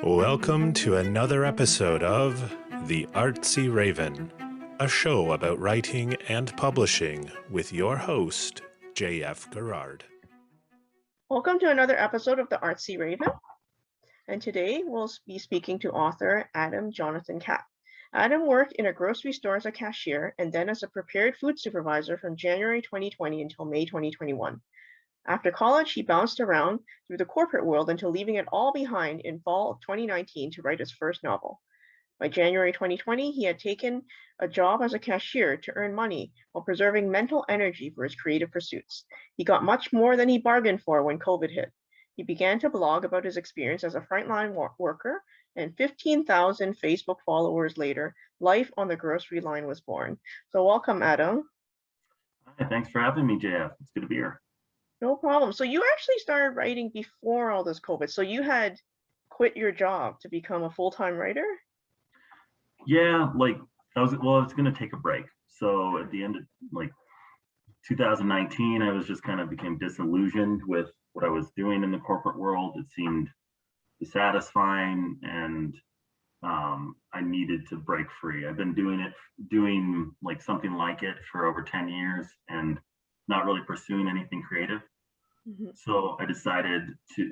Welcome to another episode of The Artsy Raven, a show about writing and publishing with your host, J.F. Gerard. Welcome to another episode of The Artsy Raven, and today we'll be speaking to author Adam Jonathan Kaat. Adam worked in a grocery store as a cashier and then as a prepared food supervisor from January 2020 until May 2021. After college, he bounced around through the corporate world until leaving it all behind in fall of 2019 to write his first novel. By January 2020, he had taken a job as a cashier to earn money while preserving mental energy for his creative pursuits. He got much more than he bargained for when COVID hit. He began to blog about his experience as a frontline worker, and 15,000 Facebook followers later, life on the grocery line was born. So welcome, Adam. Hi, thanks for having me, JF. It's good to be here. No problem. So you actually started writing before all this COVID. So you had quit your job to become a full-time writer? Yeah, I was going to take a break. So at the end of 2019, I was just kind of became disillusioned with what I was doing in the corporate world. It seemed dissatisfying, and I needed to break free. I've been doing something like it for over 10 years and not really pursuing anything creative. Mm-hmm. So I decided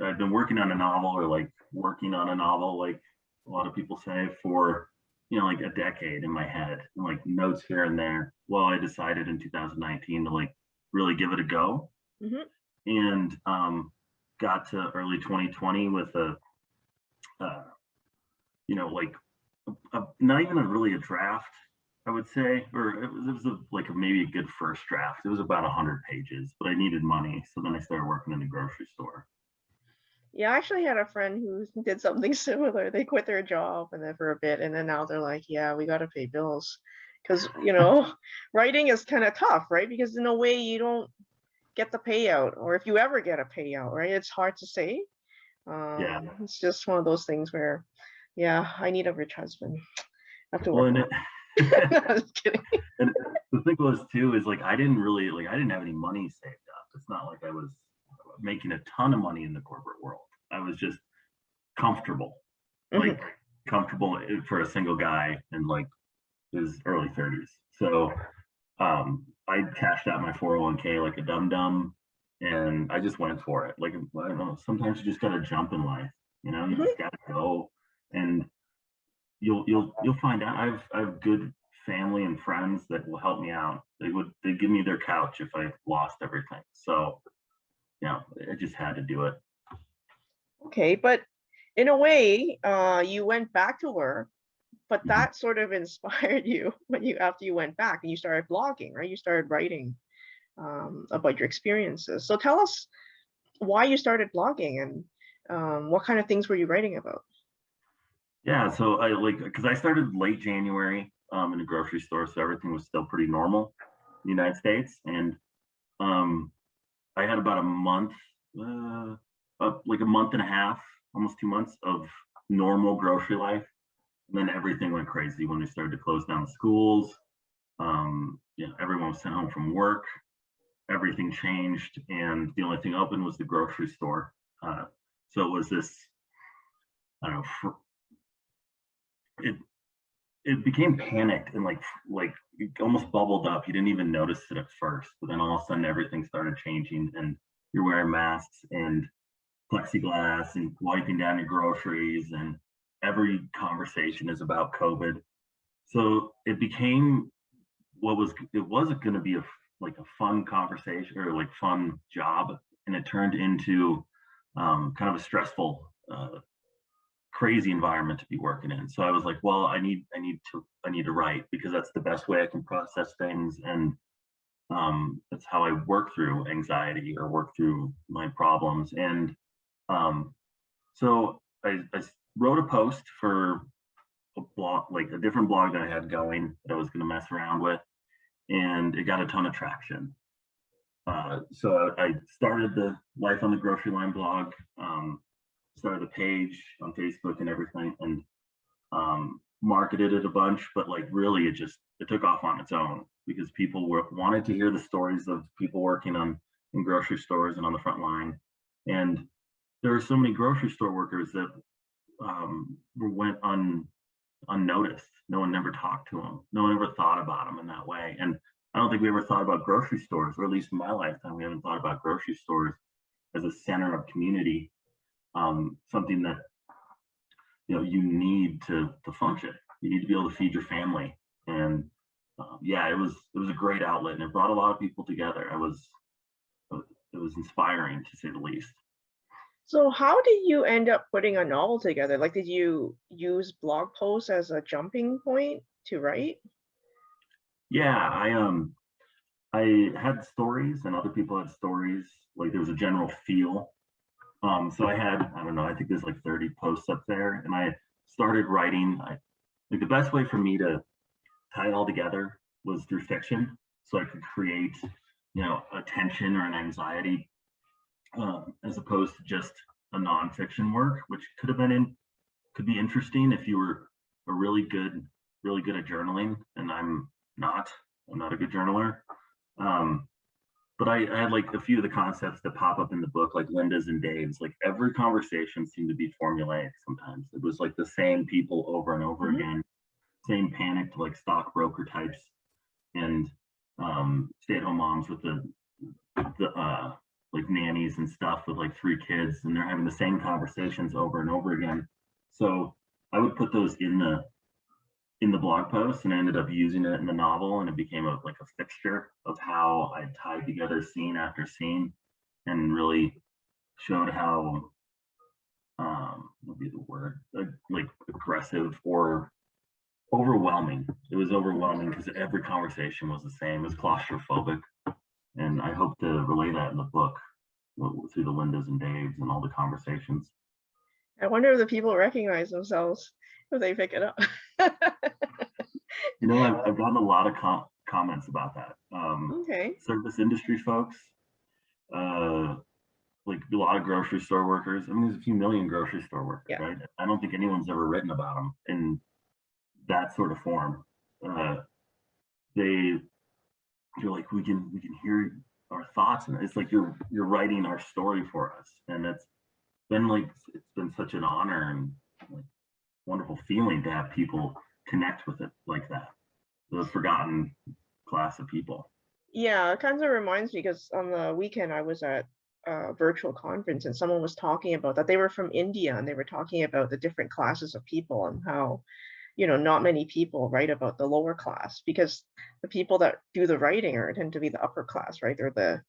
I've been working on a novel, or working on a novel, like a lot of people say, for a decade in my head, and notes here and there. Well, I decided in 2019 to really give it a go. Mm-hmm. And got to early 2020 with not even really a draft, I would say, or it was maybe a good first draft. It was about 100 pages, but I needed money, so then I started working in the grocery store. Yeah, I actually had a friend who did something similar. They quit their job and then for a bit, and then now they're like, yeah, we got to pay bills. Because, writing is kind of tough, right? Because in a way you don't get the payout, or if you ever get a payout, right? It's hard to say. Yeah. It's just one of those things where, yeah, I need a rich husband. I have to work. No, I'm just kidding. And the thing was too is I didn't have any money saved up. It's not like I was making a ton of money in the corporate world. I was just comfortable, mm-hmm. Comfortable for a single guy in his early 30s. So I cashed out my 401k like a dum-dum, and I just went for it. I don't know, sometimes you just gotta jump in life, you mm-hmm. just gotta go, and you'll find out. I have good family and friends that will help me out. They'd give me their couch if I lost everything. So I just had to do it. Okay, but in a way, you went back to work, but mm-hmm. that sort of inspired you after you went back and you started blogging, right? You started writing about your experiences. So tell us why you started blogging, and what kind of things were you writing about? Yeah, so because I started late January in a grocery store, so everything was still pretty normal in the United States, and I had about a month, a month and a half, almost 2 months of normal grocery life, and then everything went crazy when they started to close down schools. Everyone was sent home from work. Everything changed, and the only thing open was the grocery store. So it was this, I don't know. It became panicked, and it almost bubbled up. You didn't even notice it at first, but then all of a sudden everything started changing, and you're wearing masks and plexiglass and wiping down your groceries, and every conversation is about COVID. So it became it wasn't going to be a fun conversation or fun job, and it turned into kind of a stressful crazy environment to be working in. So I was like, well, I need to write, because that's the best way I can process things, and that's how I work through anxiety or work through my problems. And so I wrote a post for a blog, a different blog that I had going that I was going to mess around with, and it got a ton of traction. So I started the Life on the Grocery Line blog, started a page on Facebook and everything, and marketed it a bunch, but really it took off on its own, because people wanted to hear the stories of people working in grocery stores and on the front line. And there are so many grocery store workers that went unnoticed. No one ever talked to them. No one ever thought about them in that way. And I don't think we ever thought about grocery stores, or at least in my lifetime, we haven't thought about grocery stores as a center of community, something that you need to function. You need to be able to feed your family. And yeah, it was a great outlet, and it brought a lot of people together. It was inspiring, to say the least. So how did you end up putting a novel together? Like, did you use blog posts as a jumping point to write? Yeah, I had stories, and other people had stories. Like, there was a general feel. So I had, I don't know, I think there's like 30 posts up there, and I started writing. Like, the best way for me to tie it all together was through fiction, so I could create, a tension or an anxiety, as opposed to just a nonfiction work, which could be interesting if you were a really good at journaling, and I'm not a good journaler. But I had like a few of the concepts that pop up in the book, like Linda's and Dave's. Like, every conversation seemed to be formulaic. Sometimes it was like the same people over and over again, same panicked like stockbroker types, and stay-at-home moms with the like nannies and stuff with like 3 kids, and they're having the same conversations over and over again. So I would put those in the blog post, and I ended up using it in the novel, and it became like a fixture of how I tied together scene after scene, and really showed how what would be the word, like aggressive or overwhelming. It was overwhelming because every conversation was the same. It was claustrophobic, and I hope to relay that in the book through the Lindas and Daves and all the conversations. I wonder if the people recognize themselves if they pick it up. I've gotten a lot of comments about that. Okay. Service industry folks, like a lot of grocery store workers. I mean, there's a few million grocery store workers, Yeah. right? I don't think anyone's ever written about them in that sort of form. You're like, we can hear our thoughts, and it's like you're writing our story for us, and it's been such an honor and like wonderful feeling to have people connect with it like that, the forgotten class of people. Yeah, it kind of reminds me, because on the weekend I was at a virtual conference, and someone was talking about that. They were from India, and they were talking about the different classes of people, and how not many people write about the lower class, because the people that do the writing tend to be the upper class, right? They're the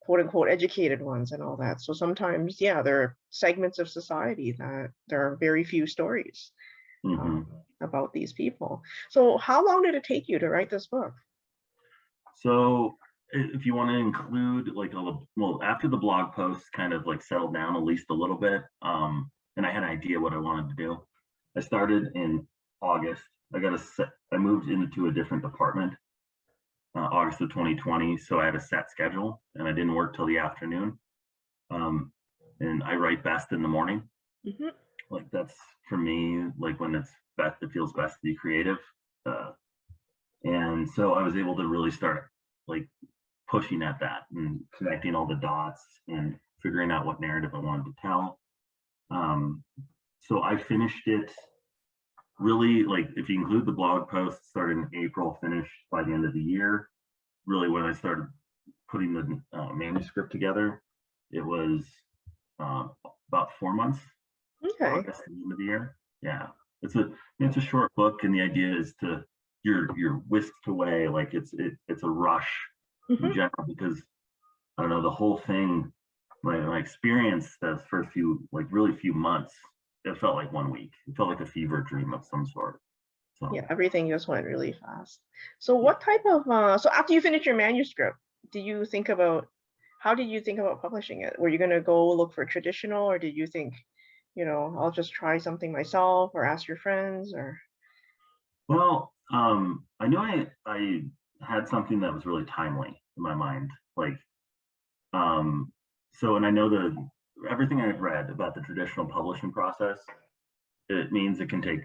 quote unquote educated ones and all that. So sometimes, yeah, there are segments of society that there are very few stories about these people. So how long did it take you to write this book? So if you want to include like after the blog posts kind of like settled down at least a little bit, and I had an idea what I wanted to do, I started in August. I moved into a different department, August of 2020. So I had a set schedule, and I didn't work till the afternoon. And I write best in the morning. Like, that's for me, like when it's best, it feels best to be creative. And so I was able to really start like pushing at that and connecting all the dots and figuring out what narrative I wanted to tell. So I finished it really, like, if you include the blog post, started in April, finished by the end of the year. Really, when I started putting the manuscript together, it was about 4 months. Okay. August, the end of the year. Yeah, it's a short book, and the idea is to you're whisked away, like it's a rush in general, because I don't know, the whole thing, my experience those first few months, it felt like 1 week. It felt like a fever dream of some sort. So yeah, everything just went really fast. So what type of so after you finish your manuscript, how did you think about publishing it? Were you going to go look for traditional, or did you think, I'll just try something myself, or ask your friends, or? Well, I know I had something that was really timely in my mind, like, and I know everything I've read about the traditional publishing process, it means it can take,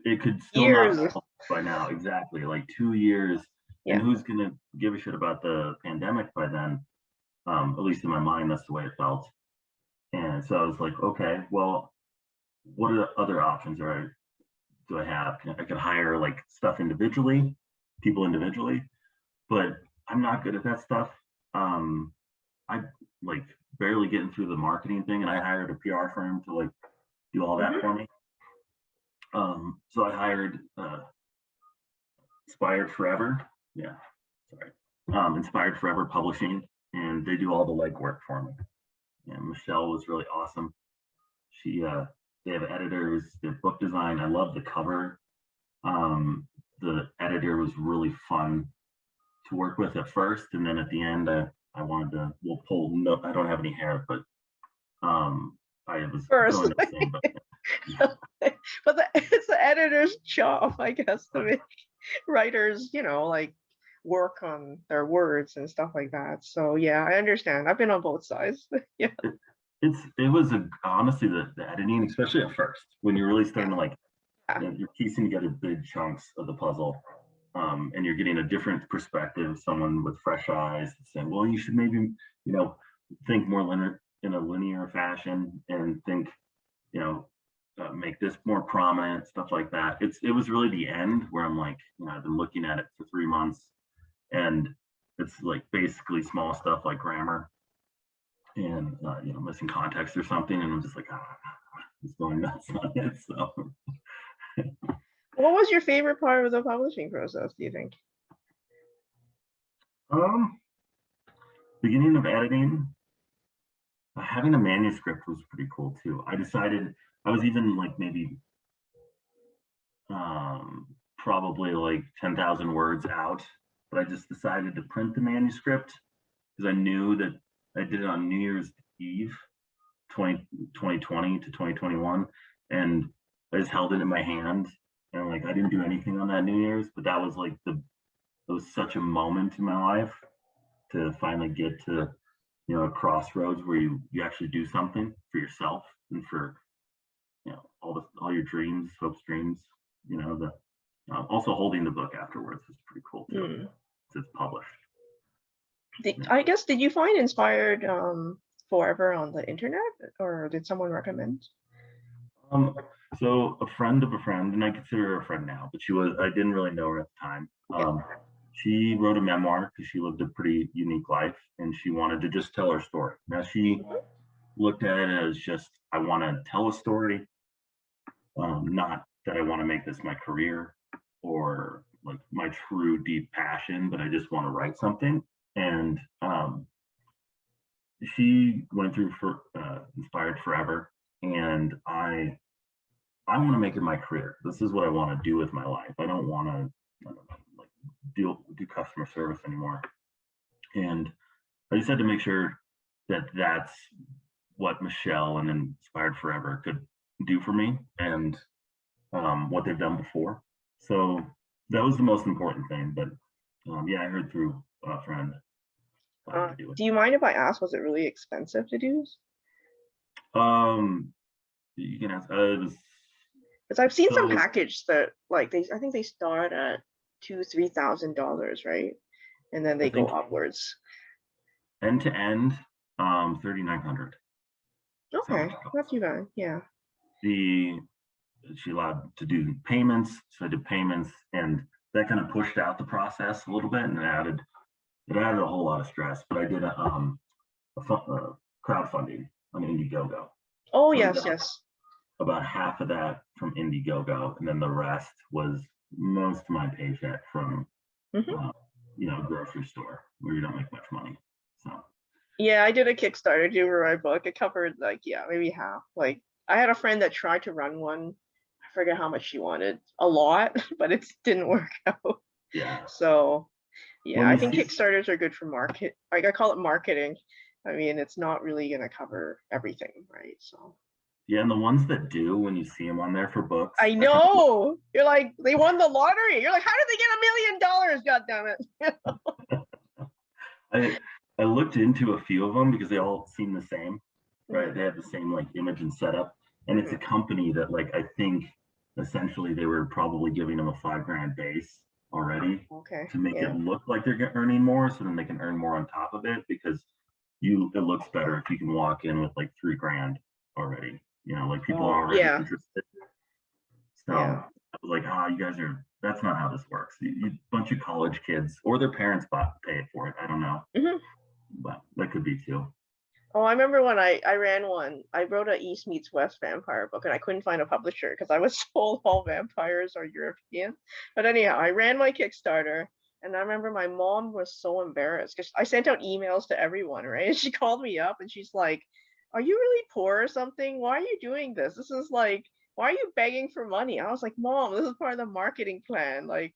it could still Years. not be by now, exactly, like 2 years. Yeah. And who's gonna give a shit about the pandemic by then? At least in my mind, that's the way it felt. And so I was like, okay, well, what are the other options do I have? I could hire like stuff individually, people individually, but I'm not good at that stuff. I like barely getting through the marketing thing, and I hired a PR firm to like do all that for me. So I hired Inspired Forever. Yeah, sorry. Inspired Forever Publishing, and they do all the legwork for me. And Michelle was really awesome. She they have editors, they have book design. I love the cover. The editor was really fun to work with at first, and then at the end, I wanted to. We'll pull. No, I don't have any hair, but I was First. going the same. But it's the editor's job, I guess, to make writers, like work on their words and stuff like that. So yeah, I understand. I've been on both sides. Yeah. It was honestly the editing, especially at first, when you're really starting to like, you're piecing together big chunks of the puzzle, and you're getting a different perspective, someone with fresh eyes saying, well, you should maybe, think more in a linear fashion and think, make this more prominent, stuff like that. It was really the end where I'm like, I've been looking at it for 3 months, and it's like basically small stuff like grammar and missing context or something, and I'm just like, it's going nuts on it. So what was your favorite part of the publishing process, do you think? Beginning of editing, having a manuscript was pretty cool too. I decided I was even like maybe probably like 10,000 words out, but I just decided to print the manuscript because I knew that I did it on New Year's Eve, 2020 to 2021, and I just held it in my hand, and like I didn't do anything on that New Year's, but that was like it was such a moment in my life to finally get to a crossroads where you actually do something for yourself and for all your dreams, hopes, dreams. Also holding the book afterwards is pretty cool too. It's published. I guess, did you find Inspired Forever on the internet, or did someone recommend? So a friend of a friend, and I consider her a friend now, but I didn't really know her at the time. She wrote a memoir because she lived a pretty unique life, and she wanted to just tell her story. Now she looked at it as just, I want to tell a story, not that I want to make this my career or like my true deep passion, but I just want to write something. And she went through Inspired Forever, and I want to make it my career. This is what I want to do with my life. I don't want to like do customer service anymore. And I just had to make sure that that's what Michelle and Inspired Forever could do for me, and what they've done before. So that was the most important thing. But I heard through a friend. Do you mind if I ask, was it really expensive to do? You can ask. Because I've seen some package that like I think they start at $2,000-$3,000, right? And then they go upwards. End to end, 3,900. Okay, not too bad. Yeah. She allowed to do payments, so I did payments, and that kind of pushed out the process a little bit, and it added a whole lot of stress. But I did a crowdfunding on Indiegogo. Oh, yes. About half of that from Indiegogo, and then the rest was most of my paycheck from grocery store where you don't make much money. So yeah, I did a Kickstarter too for my book. It covered maybe half. Like I had a friend that tried to run one. I forget how much she wanted. A lot, but it didn't work out. Yeah. So yeah, I think Kickstarters are good for market. Like I call it marketing. I mean, it's not really going to cover everything, right? So. Yeah, and the ones that do, when you see them on there for books, I know. You're like, they won the lottery. You're like, how did they get $1 million? God damn it! I looked into a few of them because they all seem the same, right? They have the same like image and setup, and it's a company that like I think essentially they were probably giving them a $5,000 base already to make it look like they're earning more, so then they can earn more on top of it, because it looks better if you can walk in with like $3,000 already. You know, like people are already Yeah. interested. So Yeah. I was like, you guys are, that's not how this works. You bunch of college kids or their parents pay it for it. I don't know, Hmm. but that could be too. Oh, I remember when I ran one. I wrote a East meets West vampire book, and I couldn't find a publisher because I was told all vampires are European. But anyhow, I ran my Kickstarter, and I remember my mom was so embarrassed because I sent out emails to everyone, right? And she called me up, and she's like, "Are you really poor or something? Why are you doing this? This is like, why are you begging for money?" I was like, "Mom, this is part of the marketing plan." Like,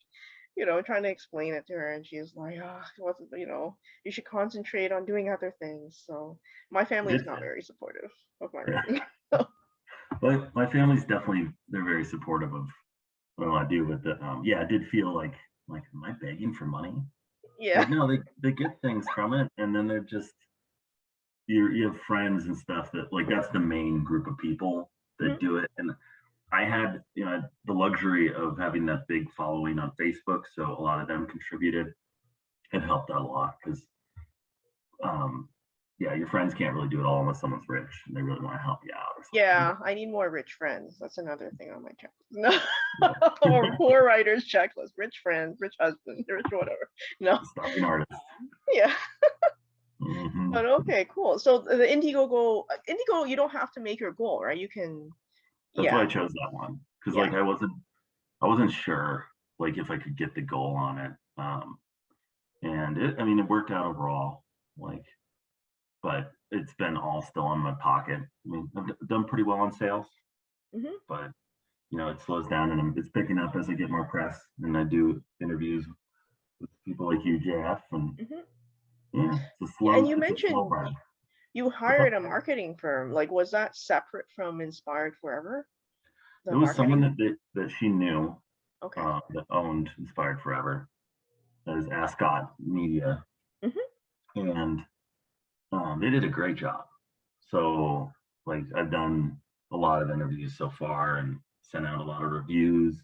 trying to explain it to her, and she's like, it wasn't, you should concentrate on doing other things. So my family's It's, not very supportive of my yeah, writing. but my family's definitely, they're very supportive of what I do. But yeah, it did feel like, am I begging for money? Yeah. But no, they get things from it, and then they're just, you have friends and stuff that, like, that's the main group of people that Mhm. do it. And I had, the luxury of having that big following on Facebook, so a lot of them contributed. It helped out a lot because, um, yeah, your friends can't really do it all unless someone's rich and they really want to help you out or something. Yeah, I need more rich friends. That's another thing on my checklist. No. But, Or yeah, poor writers checklist. Rich friends, rich husband, rich whatever. No. starving artist. Yeah. Hmm. But okay, cool. So the Indigo, you don't have to make your goal, right? You can, That's why I yeah, chose that one because, yeah. like, I wasn't sure, like, if I could get the goal on it. And I mean, it worked out overall. Like, but it's been all still in my pocket. I mean, I've done pretty well on sales, Hmm. but it slows down, and it's picking up as I get more press and I do interviews with people like you, JF, and Hmm. yeah, Yeah, and you it's a slow mentioned burn. you What's up? hired a marketing firm. Like, was that separate from Inspired Forever? It The was someone marketing? that she knew, Okay. that owned Inspired Forever, as Ascot Media, Hmm. and they did a great job. So, like, I've done a lot of interviews so far and sent out a lot of reviews.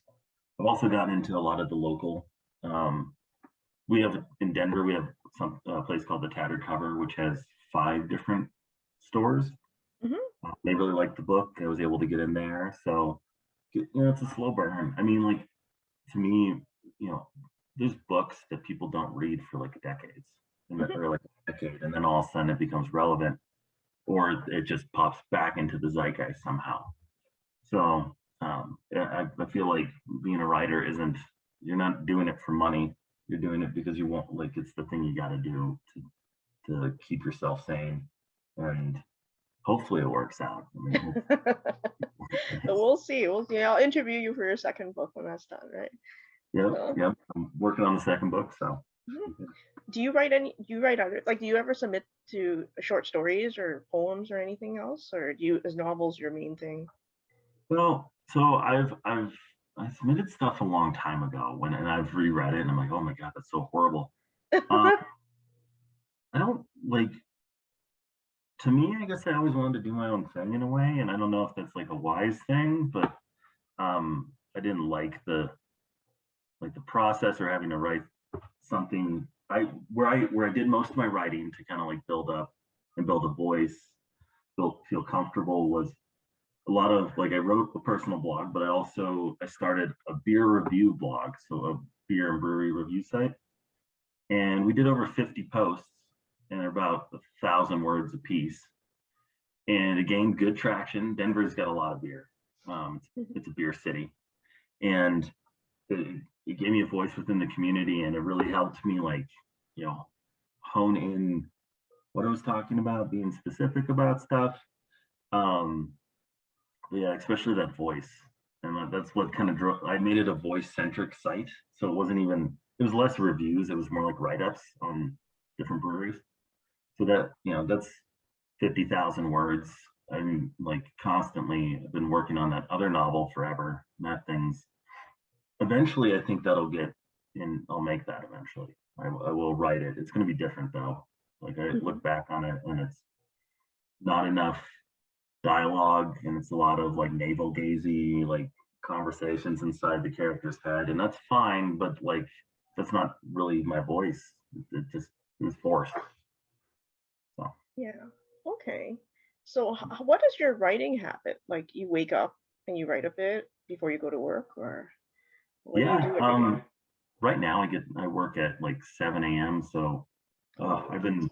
I've also gotten into a lot of the local. Um, we have in Denver, we have some place called the Tattered Cover, which has 5 different stores. Hmm. They really liked the book. I was able to get in there. So, it's a slow burn. I mean, like, to me, you know, there's books that people don't read for like decades, Hmm. or like a decade, and then all of a sudden it becomes relevant, or it just pops back into the zeitgeist somehow. So, I feel like being a writer isn't, you're not doing it for money. You're doing it because you want, like, it's the thing you got to do to keep yourself sane, and hopefully it works out. I mean, We'll see. We'll see. I'll interview you for your second book when that's done, right? yep, So, yep. I'm working on the second book, so. mhm. Do you write other, like, do you ever submit to short stories or poems or anything else? Or is novels your main thing? Well, so I submitted stuff a long time ago, and I've reread it and I'm like, oh my god, that's so horrible. Um, I don't like, to me, I guess I always wanted to do my own thing in a way, and I don't know if that's like a wise thing, but I didn't like the process or having to write something. Where I did most of my writing to kind of like build up and build a voice, feel comfortable, was a lot of, like, I wrote a personal blog, but I started a beer review blog, so a beer and brewery review site, and we did over 50 posts, and they're about 1,000 words a piece, and it gained good traction. Denver's got a lot of beer. It's a beer city, and it gave me a voice within the community, and it really helped me, like, you know, hone in what I was talking about, being specific about stuff. Um, Yeah, especially that voice. And that's what kind of drove, I made it a voice centric site. So it was less reviews. It was more like write ups on different breweries. So that's 50,000 words. I mean, like, constantly, I've been working on that other novel forever. And that thing's eventually, I think that'll get in. I'll make that eventually. I will write it. It's going to be different though. Like, I Mhm. look back on it and it's not enough dialogue, and it's a lot of like navel gazy, like, conversations inside the character's head, and that's fine, but, like, that's not really my voice. It just, it was forced. So Yeah. Okay. So what is your writing habit? Like you wake up and you write a bit before you go to work, or what do you Yeah. do every day? Right now I work at like 7 a.m. So Oh, I've been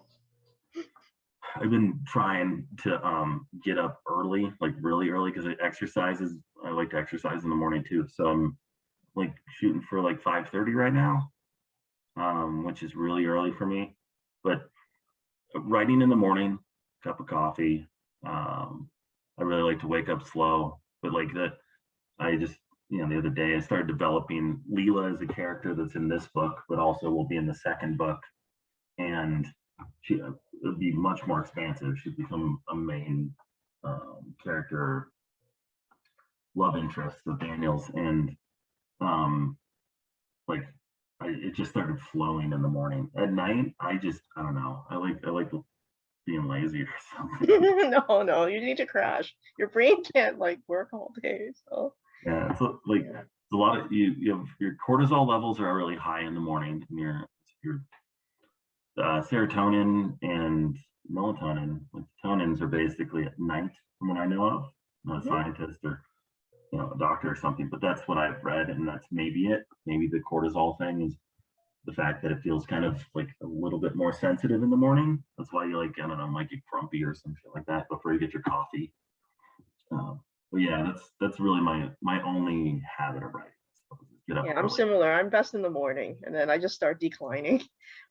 trying to get up early, like really early, because I like to exercise in the morning too. So I'm like shooting for like 5:30 right now, which is really early for me. But writing in the morning, cup of coffee. Um, I really like to wake up slow, but like that, I just, the other day I started developing Leela as a character that's in this book, but also will be in the second book. And she it'll be much more expansive. She'd become a main character, love interest of Daniel's, and um, like it just started flowing in the morning. At night, I don't know. I like being lazy or something. no, no, you need to crash. Your brain can't like work all day. So Yeah, so like yeah. it's a lot of you have your cortisol levels are really high in the morning, and your serotonin and melatonin, like tonins, are basically at night, from what I know of. I'm not a Mhm. scientist or a doctor or something, but that's what I've read, and that's maybe it. Maybe the cortisol thing is the fact that it feels kind of like a little bit more sensitive in the morning. That's why you like, I don't know, might get grumpy or some shit like that before you get your coffee. But yeah, that's really my only habit of writing. So just get up Yeah, I'm early. similar. I'm best in the morning and then I just start declining.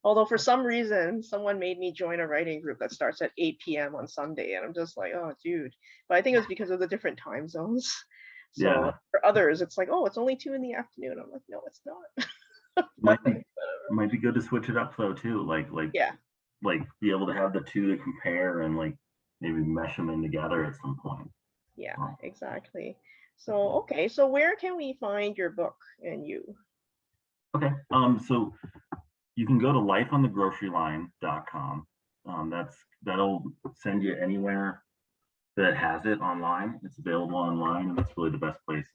Although for some reason, someone made me join a writing group that starts at 8 p.m. on Sunday. And I'm just like, oh, dude. But I think it's because of the different time zones. So Yeah, for others, it's like, oh, it's only 2 in the afternoon. I'm like, no, it's not. But might be might be good to switch it up though too. yeah, Like be able to have the two to compare and like maybe mesh them in together at some point. yeah, Um, exactly. So, okay. So where can we find your book and you? okay. So you can go to lifeonthegroceryline.com. That'll send you anywhere that has it online. It's available online, and that's really the best place.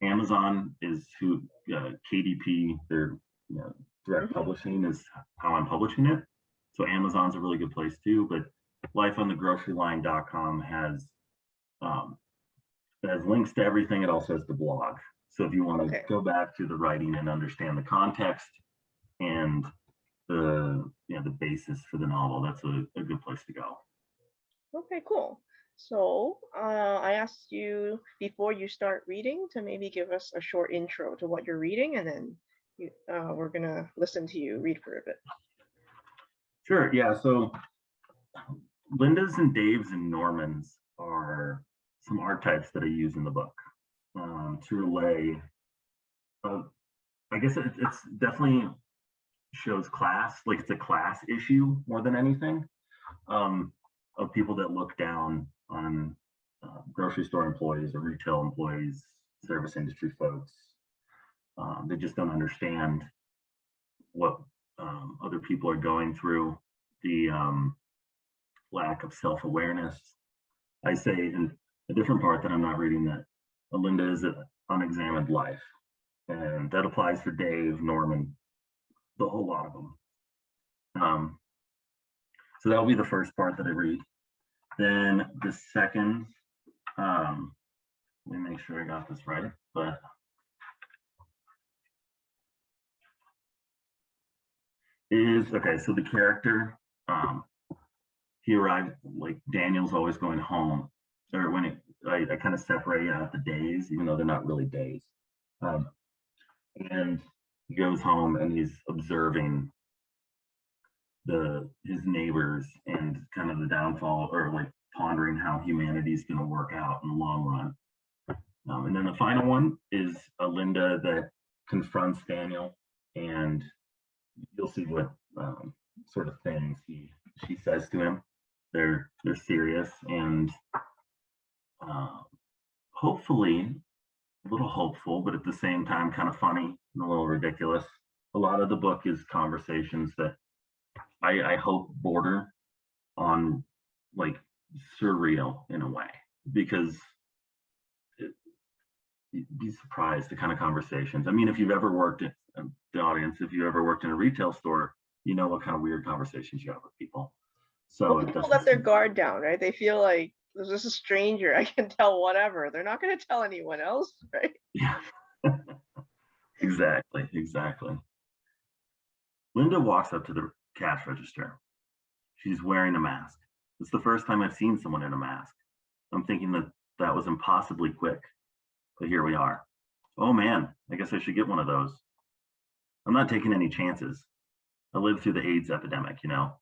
Amazon is who KDP, their direct Mhm. publishing is how I'm publishing it. So Amazon's a really good place too. But lifeonthegroceryline.com um, has links to everything. It also has the blog. So if you want to Okay. go back to the writing and understand the context and the basis for the novel, that's a good place to go. Okay, cool. So, I asked you before you start reading to maybe give us a short intro to what you're reading, and then we're gonna listen to you read for a bit. Sure. Yeah. So Linda's and Dave's and Norman's are some archetypes that I use in the book to relay. Uh, I guess it's definitely shows class, like it's a class issue more than anything, um, of people that look down on grocery store employees or retail employees, service industry folks. They just don't understand what other people are going through, the lack of self awareness. I say in a different part that I'm not reading that Linda is an unexamined life. And that applies for Dave, Norman, the whole lot of them. Um, so that'll be the first part that I read. Then the second, um, let me make sure I got this right. But is okay. So the character, um, he arrived like Daniel's always going home, or when I kind of separate out the days, even though they're not really days. Um, and he goes home and he's observing his neighbors and kind of the downfall, or like pondering how humanity's going to work out in the long run. And then the final one is a Linda that confronts Daniel, and you'll see what sort of things she says to him. They're serious and uh, hopefully a little hopeful, but at the same time kind of funny and a little ridiculous. A lot of the book is conversations that I hope border on like surreal in a way, because it, you'd be surprised the kind of conversations. I mean, if you've ever worked in the audience, if you ever worked in a retail store, you know what kind of weird conversations you have with people. So Well, it people doesn't let their seem, guard down, right? They feel like there's just a stranger. I can tell whatever. They're not going to tell anyone else, right? yeah, exactly, exactly. Linda walks up to the cash register. She's wearing a mask. It's the first time I've seen someone in a mask. I'm thinking that that was impossibly quick, but here we are. Oh man, I guess I should get one of those. I'm not taking any chances. I lived through the AIDS epidemic, you know.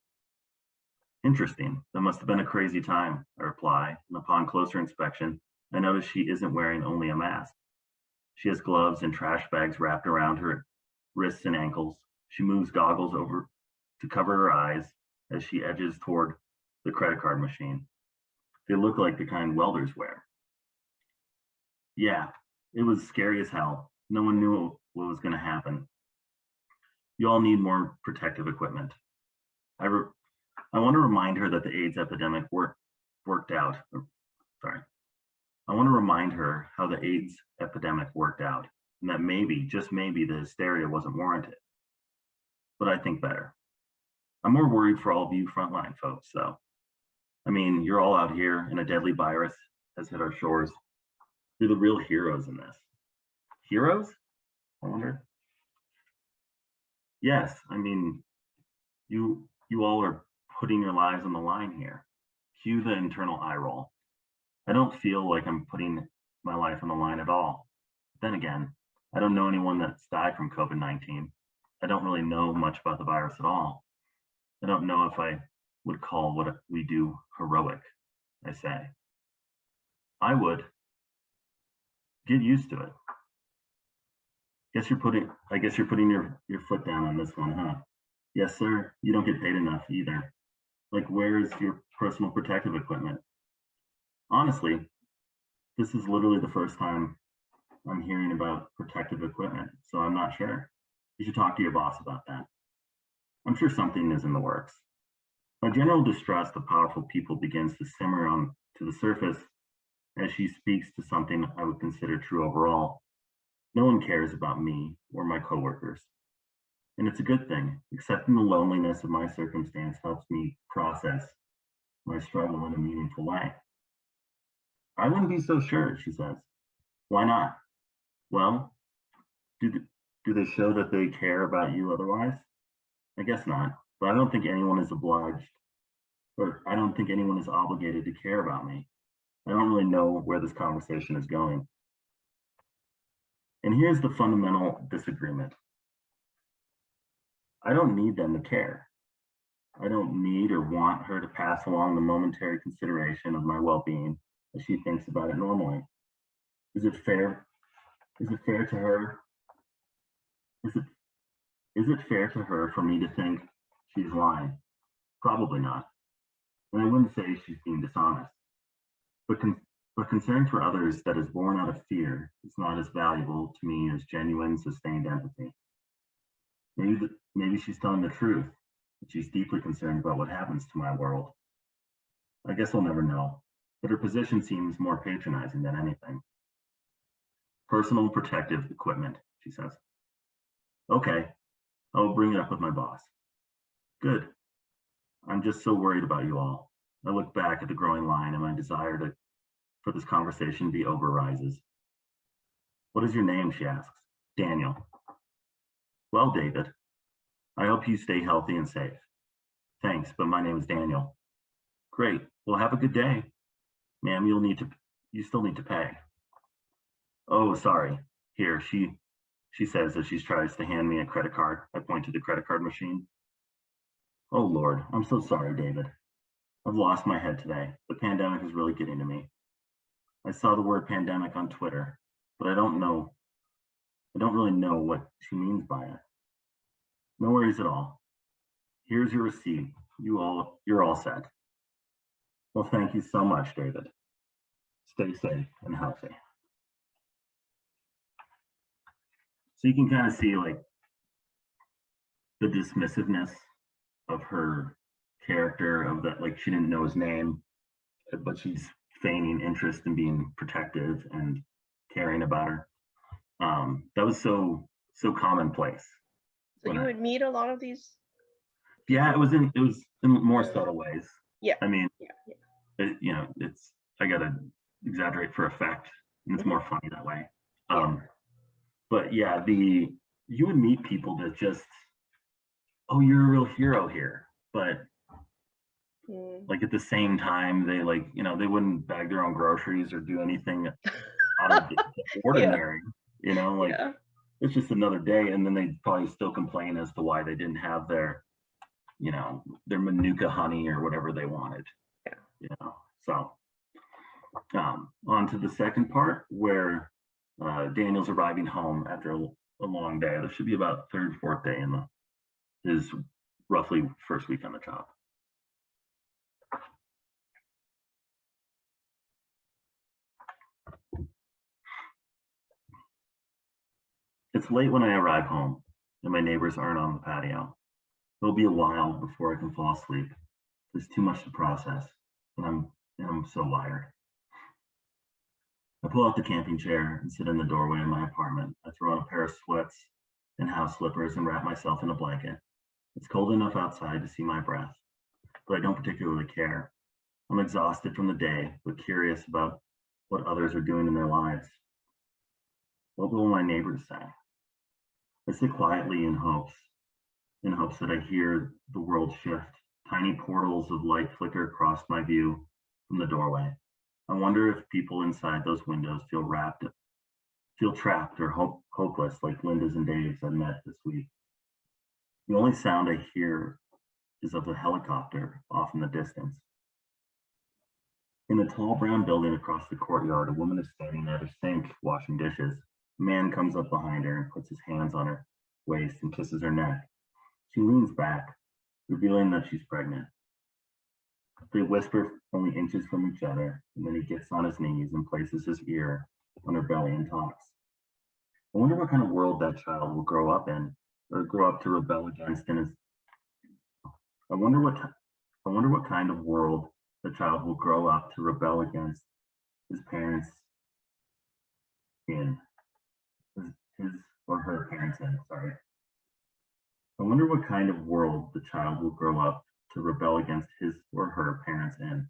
Interesting. That must have been a crazy time, I reply, and upon closer inspection, I notice she isn't wearing only a mask. She has gloves and trash bags wrapped around her wrists and ankles. She moves goggles over to cover her eyes as she edges toward the credit card machine. They look like the kind welders wear. Yeah, it was scary as hell. No one knew what was going to happen. You all need more protective equipment. I want to remind her that the AIDS epidemic worked out. Sorry. I want to remind her how the AIDS epidemic worked out, and that maybe, just maybe, the hysteria wasn't warranted. But I think better. I'm more worried for all of you frontline folks, though. I mean, you're all out here and a deadly virus has hit our shores. You're the real heroes in this. Heroes? I wonder. Yes, I mean, you all are putting your lives on the line here. Cue the internal eye roll. I don't feel like I'm putting my life on the line at all. Then again, I don't know anyone that's died from COVID-19. I don't really know much about the virus at all. I don't know if I would call what we do heroic, I say. I would. Get used to it. I guess you're putting your foot down on this one, huh? Yes, sir. You don't get paid enough either. Like, where's your personal protective equipment? Honestly, this is literally the first time I'm hearing about protective equipment, so I'm not sure. You should talk to your boss about that. I'm sure something is in the works. My general distrust of powerful people begins to simmer on to the surface as she speaks to something I would consider true overall. No one cares about me or my coworkers. And it's a good thing. Accepting the loneliness of my circumstance helps me process my struggle in a meaningful way. I wouldn't be so sure, she says. Why not? Well, do they show that they care about you otherwise? I guess not, but I don't think anyone is obliged, or I don't think anyone is obligated to care about me. I don't really know where this conversation is going. And here's the fundamental disagreement. I don't need them to care. I don't need or want her to pass along the momentary consideration of my well-being as she thinks about it normally. Is it fair? Is it fair to her? Is it fair to her for me to think she's lying? Probably not. And I wouldn't say she's being dishonest. But concern for others that is born out of fear is not as valuable to me as genuine, sustained empathy. Maybe she's telling the truth, but she's deeply concerned about what happens to my world. I guess we'll never know, but her position seems more patronizing than anything. Personal protective equipment, she says. Okay, I'll bring it up with my boss. Good. I'm just so worried about you all. I look back at the growing line and my desire for this conversation to be over rises. What is your name, she asks. Daniel. Well, David, I hope you stay healthy and safe. Thanks, but my name is Daniel. Great, well, have a good day. Ma'am, you still need to pay. Oh, sorry. Here, she says as she tries to hand me a credit card. I point to the credit card machine. Oh, Lord, I'm so sorry, David. I've lost my head today. The pandemic is really getting to me. I saw the word pandemic on Twitter, but I don't really know what she means by it. No worries at all. Here's your receipt. You're all set. Well, thank you so much, David. Stay safe and healthy. So you can kind of see like the dismissiveness of her character, of that, like she didn't know his name, but she's feigning interest in being protective and caring about her. That was so commonplace. So you would meet a lot of these? Yeah, it was in more subtle ways. Yeah. I mean, Yeah. I gotta exaggerate for effect, and it's more funny that way. But yeah, you would meet people that just, oh, you're a real hero here, but like at the same time, they they wouldn't bag their own groceries or do anything out of the ordinary. It's just another day, and then they'd probably still complain as to why they didn't have their manuka honey or whatever they wanted. So on to the second part, where Daniel's arriving home after a long day. There should be about third, fourth day in his roughly first week on the job. It's late when I arrive home, and my neighbors aren't on the patio. It'll be a while before I can fall asleep. There's too much to process, and I'm so wired. I pull out the camping chair and sit in the doorway of my apartment. I throw on a pair of sweats and house slippers and wrap myself in a blanket. It's cold enough outside to see my breath, but I don't particularly care. I'm exhausted from the day, but curious about what others are doing in their lives. What will my neighbors say? I sit quietly in hopes that I hear the world shift. Tiny portals of light flicker across my view from the doorway. I wonder if people inside those windows feel trapped or hopeless, like Linda's and Dave's I met this week. The only sound I hear is of a helicopter off in the distance. In the tall brown building across the courtyard, a woman is standing at her sink washing dishes. A man comes up behind her and puts his hands on her waist and kisses her neck. She leans back, revealing that she's pregnant. They whisper only inches from each other, and then he gets on his knees and places his ear on her belly and talks. I wonder what kind of world that child will grow up in, or grow up to rebel against in his. I wonder what kind of world the child will grow up to rebel against his parents in. His or her parents in, sorry. I wonder what kind of world the child will grow up to rebel against his or her parents in.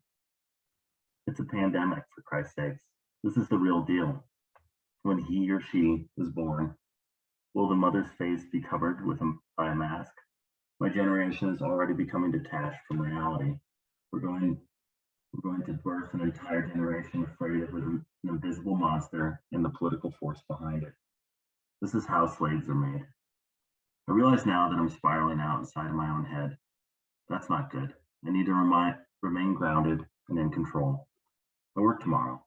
It's a pandemic, for Christ's sakes. This is the real deal. When he or she is born, will the mother's face be covered by a mask? My generation is already becoming detached from reality. We're going to birth an entire generation afraid of an invisible monster and the political force behind it. This is how slaves are made. I realize now that I'm spiraling out inside of my own head. That's not good. I need to remain grounded and in control. I work tomorrow.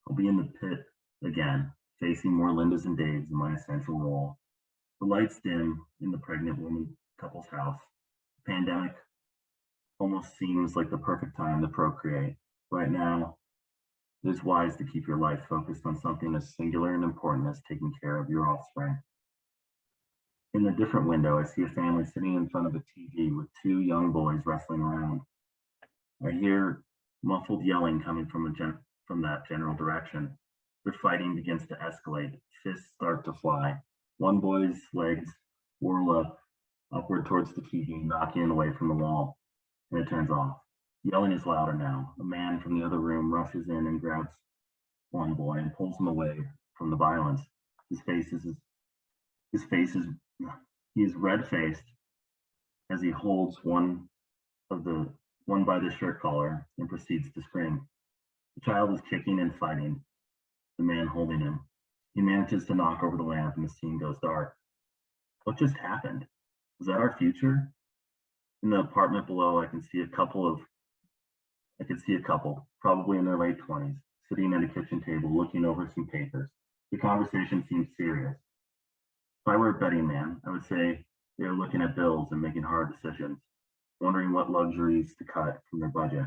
I'll be in the pit again, facing more Lindas and Daves in my essential role. The lights dim in the pregnant woman couple's house. The pandemic almost seems like the perfect time to procreate. Right now, it is wise to keep your life focused on something as singular and important as taking care of your offspring. In a different window, I see a family sitting in front of a TV with two young boys wrestling around. I hear muffled yelling coming from that general direction. Their fighting begins to escalate. Fists start to fly. One boy's legs whirl upward towards the TV, knocking it away from the wall, and it turns off. Yelling is louder now. A man from the other room rushes in and grabs one boy and pulls him away from the violence. He is red-faced as he holds one by the shirt collar and proceeds to scream. The child is kicking and fighting the man holding him. He manages to knock over the lamp and the scene goes dark. What just happened? Was that our future? In the apartment below, I can see a couple, probably in their late 20s, sitting at a kitchen table looking over some papers. The conversation seems serious. If I were a betting man, I would say they are looking at bills and making hard decisions, wondering what luxuries to cut from their budget.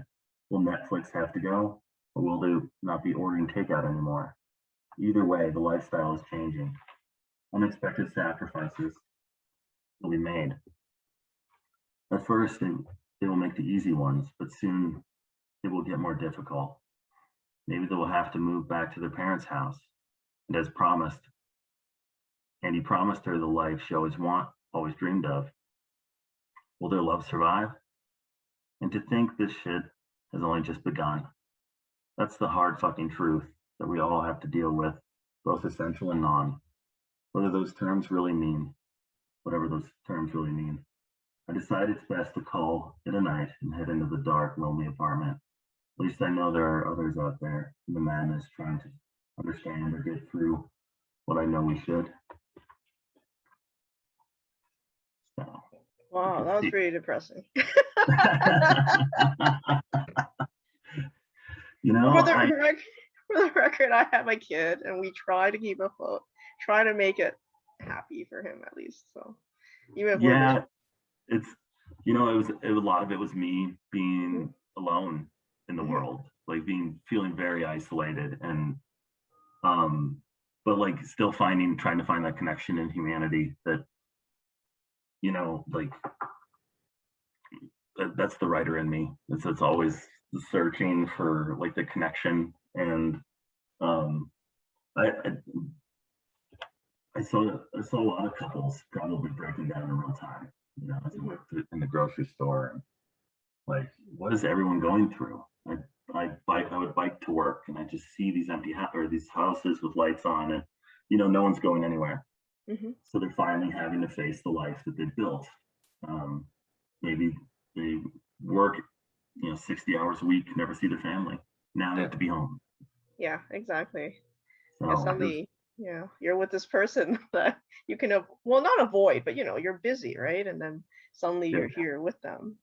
Will Netflix have to go, or will they not be ordering takeout anymore? Either way, the lifestyle is changing. Unexpected sacrifices will be made. At first, they will make the easy ones, but soon it will get more difficult. Maybe they will have to move back to their parents' house. And as promised, Andy promised her the life she always dreamed of. Will their love survive? And to think this shit has only just begun. That's the hard fucking truth that we all have to deal with, both essential and non. Whatever those terms really mean. I decided it's best to call it a night and head into the dark, lonely apartment. At least I know there are others out there in the madness trying to understand or get through what I know we should. So, Wow, that was pretty depressing. You know, for the record, I have a kid, and we try to keep afloat, try to make it happy for him at least. So, even if yeah, it's, you know, it was a lot of it was me being alone in the world, like feeling very isolated, and but like still trying to find that connection in humanity that, you know, like that's the writer in me. It's always searching for like the connection, and I saw a lot of couples probably breaking down in real time, you know, as I went in the grocery store, and like, what is everyone going through? I would bike to work, and I just see these these houses with lights on, and you know, no one's going anywhere. So they're finally having to face the life that they built. Maybe they work, you know, 60 hours a week, never see their family. Now they have to be home. Yeah, exactly. So and suddenly, you're with this person that you can, well, not avoid, but you know, you're busy, right? And then suddenly you're here with them.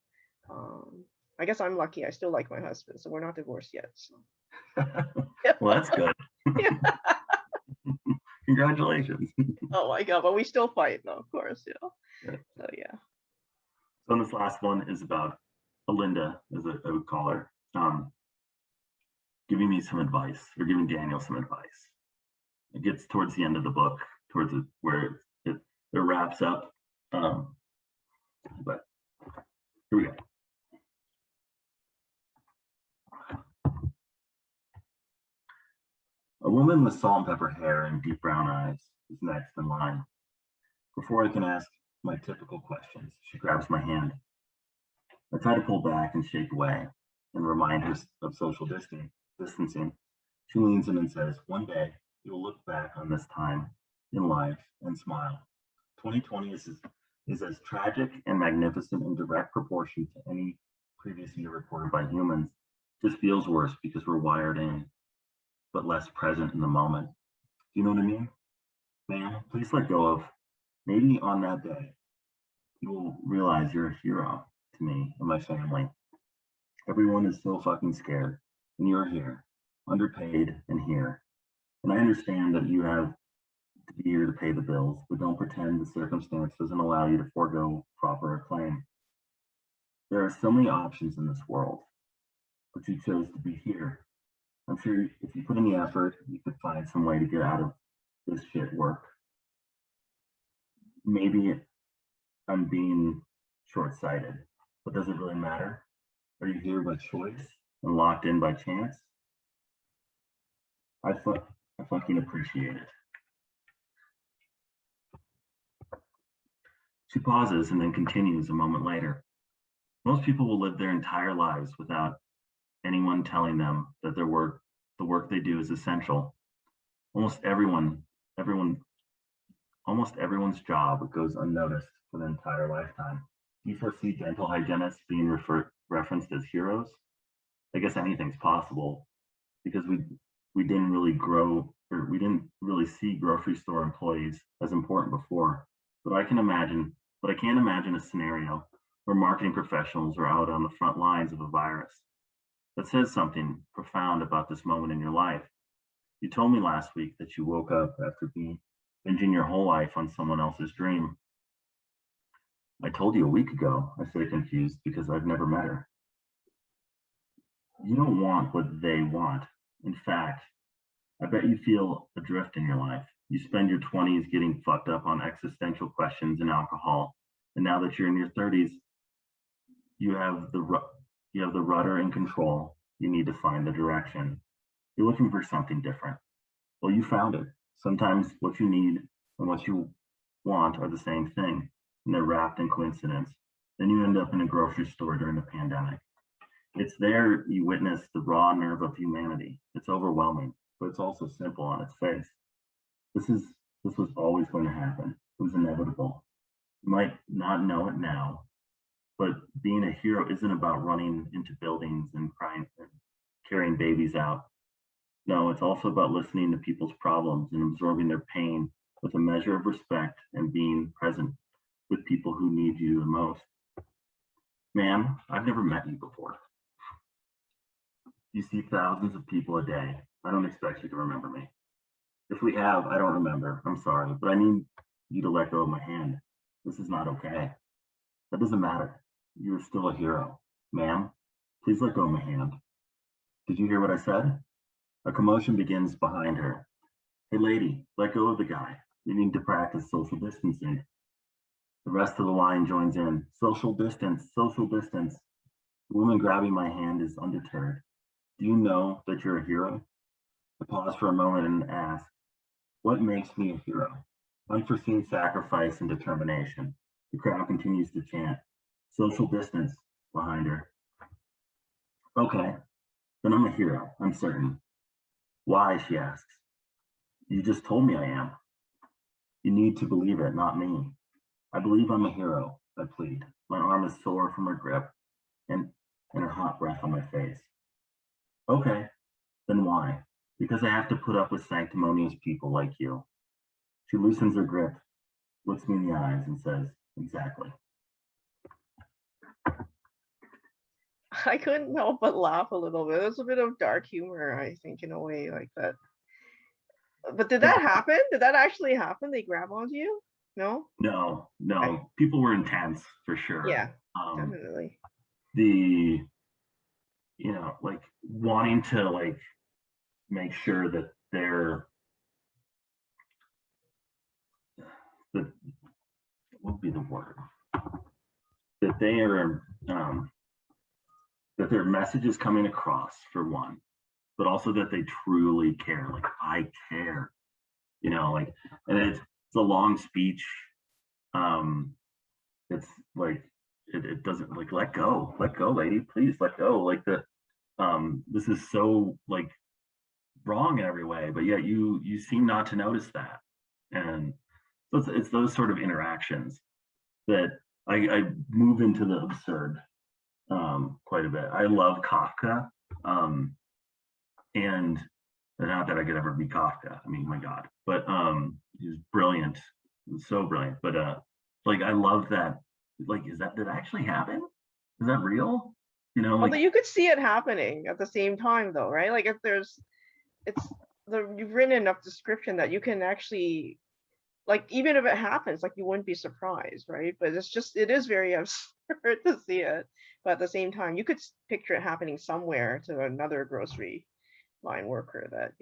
I guess I'm lucky. I still like my husband, so we're not divorced yet. So. Well, that's good. Congratulations. Oh my God, but we still fight though, of course, So yeah. So this last one is about Alinda, as I would call her, giving me some advice, or giving Daniel some advice. It gets towards the end of the book, where it wraps up. But here we go. A woman with salt and pepper hair and deep brown eyes is next in line. Before I can ask my typical questions, she grabs my hand. I try to pull back and shake away and remind her of social distancing. She leans in and says, "One day you'll look back on this time in life and smile. 2020 is as tragic and magnificent in direct proportion to any previous year recorded by humans. Just feels worse because we're wired in, but less present in the moment. Do you know what I mean? Man, please let go of. Maybe on that day, you will realize you're a hero to me and my family. Everyone is so fucking scared, and you're here, underpaid and here. And I understand that you have to be here to pay the bills, but don't pretend the circumstance doesn't allow you to forego proper acclaim. There are so many options in this world, but you chose to be here. I'm sure if you put in the effort, you could find some way to get out of this shit work. Maybe I'm being short-sighted, but does it really matter? Are you here by choice and locked in by chance? I fucking appreciate it." She pauses and then continues a moment later. Most people will live their entire lives without anyone telling them that the work they do is essential. Almost everyone's job goes unnoticed for their entire lifetime. Do you foresee dental hygienists being referenced as heroes? I guess anything's possible, because we didn't really see grocery store employees as important before. But I can't imagine a scenario where marketing professionals are out on the front lines of a virus. That says something profound about this moment in your life. You told me last week that you woke up after binging your whole life on someone else's dream. I told you a week ago, I say confused, because I've never met her. You don't want what they want. In fact, I bet you feel adrift in your life. You spend your 20s getting fucked up on existential questions and alcohol. And now that you're in your 30s, you have the rudder and control. You need to find the direction. You're looking for something different. Well, you found it. Sometimes what you need and what you want are the same thing, and they're wrapped in coincidence. Then you end up in a grocery store during the pandemic. It's there you witness the raw nerve of humanity. It's overwhelming, but it's also simple on its face. This was always going to happen. It was inevitable. You might not know it now, but being a hero isn't about running into buildings and crying and carrying babies out. No, it's also about listening to people's problems and absorbing their pain with a measure of respect and being present with people who need you the most. Ma'am, I've never met you before. You see thousands of people a day. I don't expect you to remember me. If we have, I don't remember. I'm sorry, but I need you to let go of my hand. This is not okay. That doesn't matter. You're still a hero. Ma'am, please let go of my hand. Did you hear what I said? A commotion begins behind her. Hey lady, let go of the guy. We need to practice social distancing. The rest of the line joins in. Social distance, social distance. The woman grabbing my hand is undeterred. Do you know that you're a hero? I pause for a moment and ask, what makes me a hero? Unforeseen sacrifice and determination. The crowd continues to chant. Social distance behind her. Okay, then I'm a hero, I'm certain. Why, she asks. You just told me I am. You need to believe it, not me. I believe I'm a hero, I plead. My arm is sore from her grip and her hot breath on my face. Okay, then why? Because I have to put up with sanctimonious people like you. She loosens her grip, looks me in the eyes and says, exactly. I couldn't help but laugh a little bit. It was a bit of dark humor, I think, in a way like that. But did that happen? Did that actually happen? They grab onto you? No? No. Okay. People were intense for sure. Yeah, definitely. Like wanting to like make sure that what would be the word? That they are that their message is coming across for one, but also that they truly care. Like I care, and it's a long speech. It's like it doesn't like let go, lady, please let go. Like this is so like wrong in every way, but yet you seem not to notice that. And so it's those sort of interactions that I move into the absurd quite a bit. I love Kafka, and not that I could ever be Kafka. I mean, my God, but he's brilliant, so brilliant. But like I love that. Like, did that actually happen? Is that real? Although you could see it happening at the same time, though, right? Like if you've written enough description that you can actually, like, even if it happens, like you wouldn't be surprised, right? But it is very absurd to see it. But at the same time, you could picture it happening somewhere to another grocery line worker that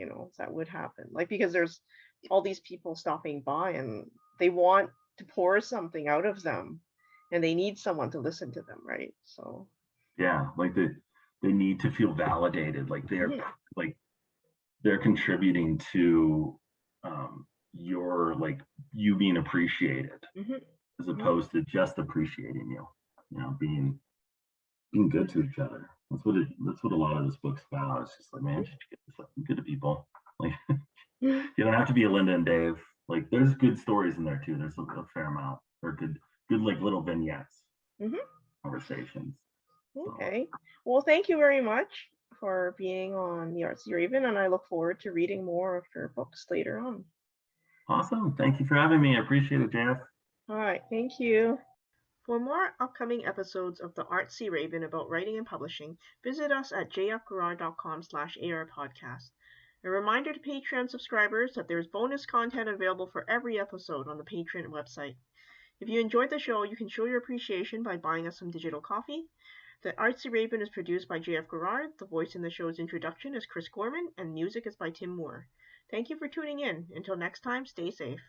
would happen. Like, because there's all these people stopping by and they want to pour something out of them and they need someone to listen to them, right? So yeah, like they need to feel validated, like they're contributing to you being appreciated, as opposed to just appreciating you, being good to each other. That's what a lot of this book's about. It's just like, man, just be good to people. Like you don't have to be a Linda and Dave. Like there's good stories in there too. There's a fair amount. Or good like little vignettes, conversations. Okay. Well, thank you very much for being on the Artsy Raven, and I look forward to reading more of your books later on. Awesome. Thank you for having me. I appreciate it, Jeff. All right. Thank you. For more upcoming episodes of the Artsy Raven about writing and publishing, visit us at jfgarage.com/arpodcast. A reminder to Patreon subscribers that there is bonus content available for every episode on the Patreon website. If you enjoyed the show, you can show your appreciation by buying us some digital coffee. The Artsy Raven is produced by J.F. Garrard. The voice in the show's introduction is Chris Gorman, and music is by Tim Moore. Thank you for tuning in. Until next time, stay safe.